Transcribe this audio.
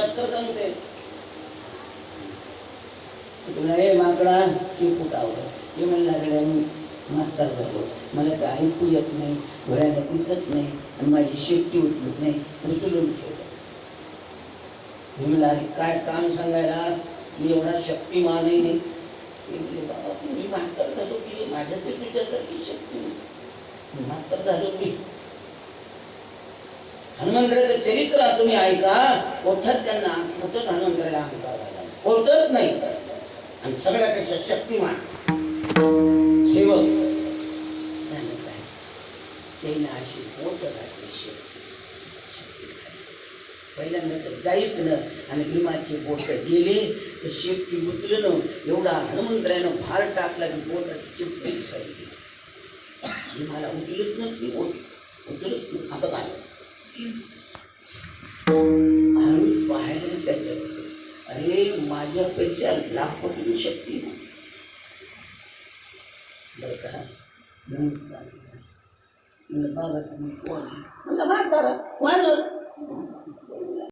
शास्त्र सांगते हे माकडा शिवपूट आवडत हे म्हणला मी म्हातार झालो मला काय ऐकू येत नाही डोळ्याला दिसत नाही आणि माझी शेपटी उचलत नाही उचलून ठेवलं म्हणला काय काम सांगायला मी एवढा शक्तिमान आहे बाबा मी म्हातार झालो की माझ्या ते तुझ्यासारखी शक्ती नाही म्हातार झालो मी हनुमंतराचं चरित्र तुम्ही ऐका कोठत त्यांना होतच हनुमंतराला अहंकार झाला होतच नाही आणि सगळ्यापेक्षा शक्तिमान सेवक झालं काय त्याने अशी मोठ घातली पहिल्यांदा तर जाईतलं आणि भीमाची बोट गेली तर शेपटी उचललं एवढा हनुमंतरानं भार टाकला की बोटाची चिपटी दिसायची भीमाला उचलत नसती बोट उचलत आता काय आणि पाहायला त्याच्यावर अरे माझ्यापेक्षा लाखोटी शक्ती बरं का नमस्कार बाबा तुम्ही कोण म्हणलं म्हातारा कोण